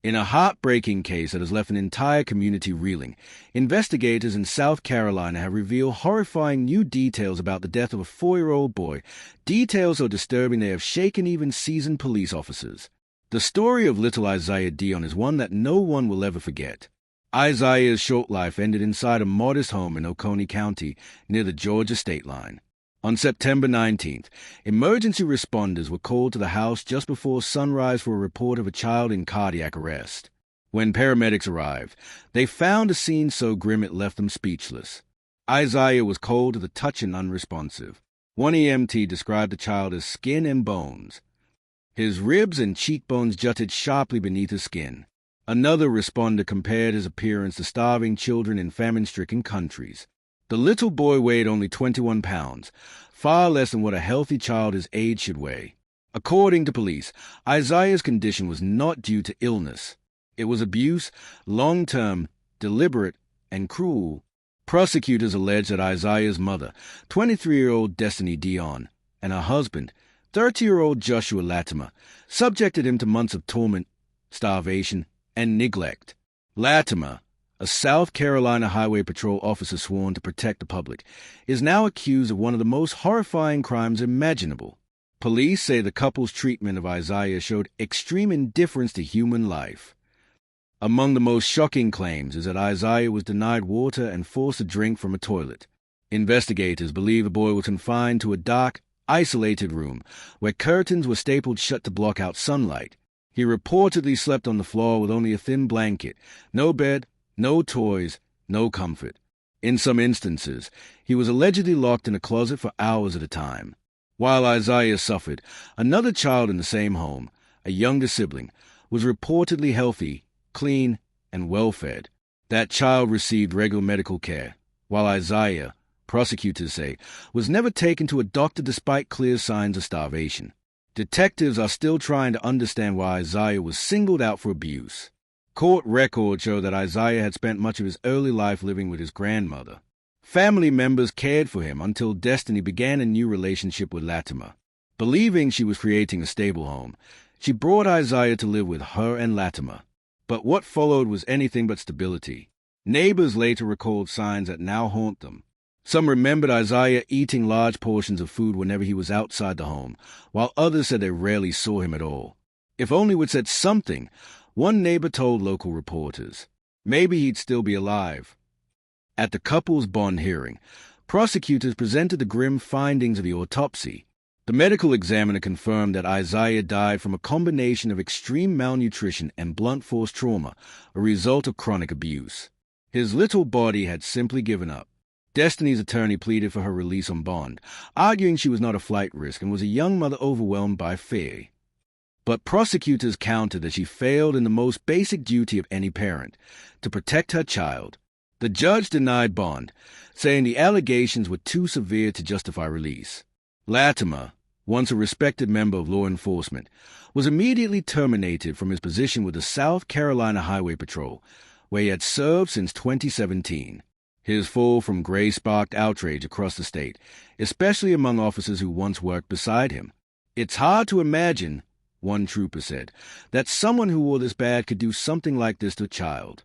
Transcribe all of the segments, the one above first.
In a heartbreaking case that has left an entire community reeling, investigators in South Carolina have revealed horrifying new details about the death of a 4-year-old boy. Details so disturbing they have shaken even seasoned police officers. The story of little Isaiah Dion is one that no one will ever forget. Isaiah's short life ended inside a modest home in Oconee County near the Georgia state line. On September 19th, emergency responders were called to the house just before sunrise for a report of a child in cardiac arrest. When paramedics arrived, they found a scene so grim it left them speechless. Isaiah was cold to the touch and unresponsive. One EMT described the child as skin and bones. His ribs and cheekbones jutted sharply beneath his skin. Another responder compared his appearance to starving children in famine-stricken countries. The little boy weighed only 21 pounds, far less than what a healthy child his age should weigh. According to police, Isaiah's condition was not due to illness. It was abuse, long-term, deliberate, and cruel. Prosecutors allege that Isaiah's mother, 23-year-old Isaiah Dion, and her husband, 30-year-old Joshua Latimer, subjected him to months of torment, starvation, and neglect. Latimer, a South Carolina Highway Patrol officer sworn to protect the public, is now accused of one of the most horrifying crimes imaginable. Police say the couple's treatment of Isaiah showed extreme indifference to human life. Among the most shocking claims is that Isaiah was denied water and forced to drink from a toilet. Investigators believe the boy was confined to a dark, isolated room where curtains were stapled shut to block out sunlight. He reportedly slept on the floor with only a thin blanket, no bed, no toys, no comfort. In some instances, he was allegedly locked in a closet for hours at a time. While Isaiah suffered, another child in the same home, a younger sibling, was reportedly healthy, clean, and well-fed. That child received regular medical care, while Isaiah, prosecutors say, was never taken to a doctor despite clear signs of starvation. Detectives are still trying to understand why Isaiah was singled out for abuse. Court records show that Isaiah had spent much of his early life living with his grandmother. Family members cared for him until Destiny began a new relationship with Latimer. Believing she was creating a stable home, she brought Isaiah to live with her and Latimer. But what followed was anything but stability. Neighbors later recalled signs that now haunt them. Some remembered Isaiah eating large portions of food whenever he was outside the home, while others said they rarely saw him at all. If only we'd said something, one neighbor told local reporters. Maybe he'd still be alive. At the couple's bond hearing, prosecutors presented the grim findings of the autopsy. The medical examiner confirmed that Isaiah died from a combination of extreme malnutrition and blunt force trauma, a result of chronic abuse. His little body had simply given up. Destiny's attorney pleaded for her release on bond, arguing she was not a flight risk and was a young mother overwhelmed by fear. But prosecutors countered that she failed in the most basic duty of any parent, to protect her child. The judge denied bond, saying the allegations were too severe to justify release. Latimer, once a respected member of law enforcement, was immediately terminated from his position with the South Carolina Highway Patrol, where he had served since 2017. His fall from grace sparked outrage across the state, especially among officers who once worked beside him. "It's hard to imagine," one trooper said, "that someone who wore this badge could do something like this to a child."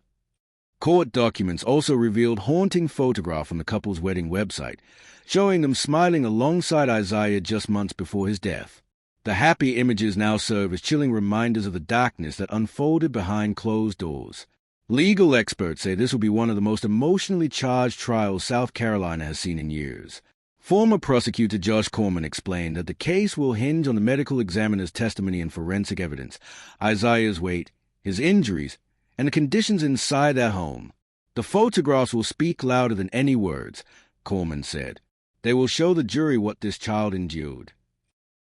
Court documents also revealed haunting photographs on the couple's wedding website, showing them smiling alongside Isaiah just months before his death. The happy images now serve as chilling reminders of the darkness that unfolded behind closed doors. Legal experts say this will be one of the most emotionally charged trials South Carolina has seen in years. Former prosecutor Josh Corman explained that the case will hinge on the medical examiner's testimony and forensic evidence, Isaiah's weight, his injuries, and the conditions inside their home. "The photographs will speak louder than any words," Corman said. "They will show the jury what this child endured."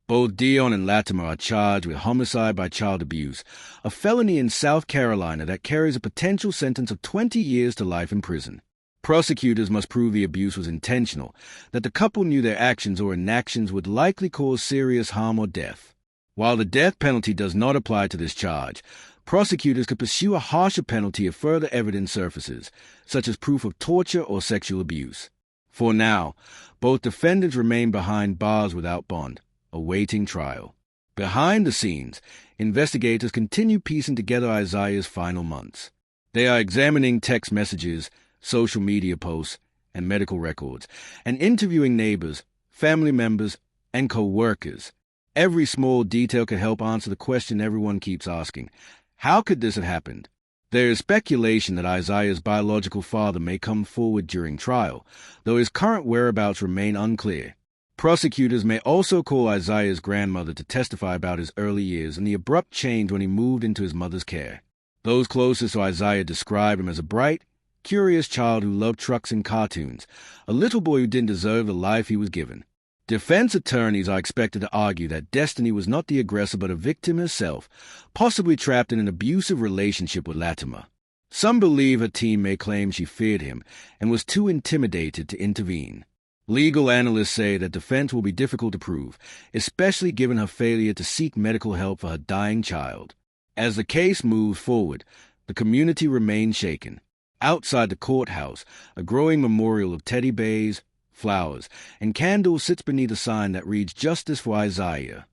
Both Dion and Latimer are charged with homicide by child abuse, a felony in South Carolina that carries a potential sentence of 20 years to life in prison. Prosecutors must prove the abuse was intentional, that the couple knew their actions or inactions would likely cause serious harm or death. While the death penalty does not apply to this charge, prosecutors could pursue a harsher penalty if further evidence surfaces, such as proof of torture or sexual abuse. For now, both defendants remain behind bars without bond, awaiting trial. Behind the scenes, investigators continue piecing together Isaiah's final months. They are examining text messages, social media posts, and medical records, and interviewing neighbors, family members, and co-workers. Every small detail can help answer the question everyone keeps asking: how could this have happened? There is speculation that Isaiah's biological father may come forward during trial, though his current whereabouts remain unclear. Prosecutors may also call Isaiah's grandmother to testify about his early years and the abrupt change when he moved into his mother's care. Those closest to Isaiah describe him as a bright, curious child who loved trucks and cartoons, a little boy who didn't deserve the life he was given. Defense attorneys are expected to argue that Destiny was not the aggressor but a victim herself, possibly trapped in an abusive relationship with Latimer. Some believe her team may claim she feared him and was too intimidated to intervene. Legal analysts say that defense will be difficult to prove, especially given her failure to seek medical help for her dying child. As the case moves forward, the community remains shaken. Outside the courthouse, a growing memorial of teddy bears, flowers, and candles sits beneath a sign that reads "Justice for Isaiah."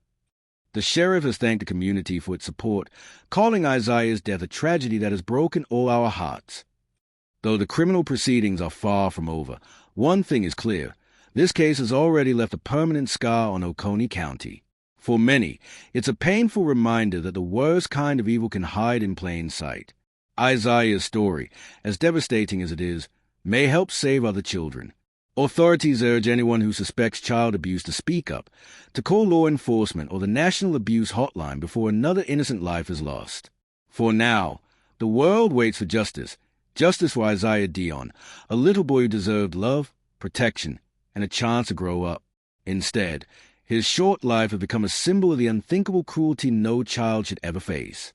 The sheriff has thanked the community for its support, calling Isaiah's death a tragedy that has broken all our hearts. Though the criminal proceedings are far from over, one thing is clear: this case has already left a permanent scar on Oconee County. For many, it's a painful reminder that the worst kind of evil can hide in plain sight. Isaiah's story, as devastating as it is, may help save other children. Authorities urge anyone who suspects child abuse to speak up, to call law enforcement or the National Abuse Hotline before another innocent life is lost. For now, the world waits for justice. Justice for Isaiah Dion, a little boy who deserved love, protection, and a chance to grow up. Instead, his short life has become a symbol of the unthinkable cruelty no child should ever face.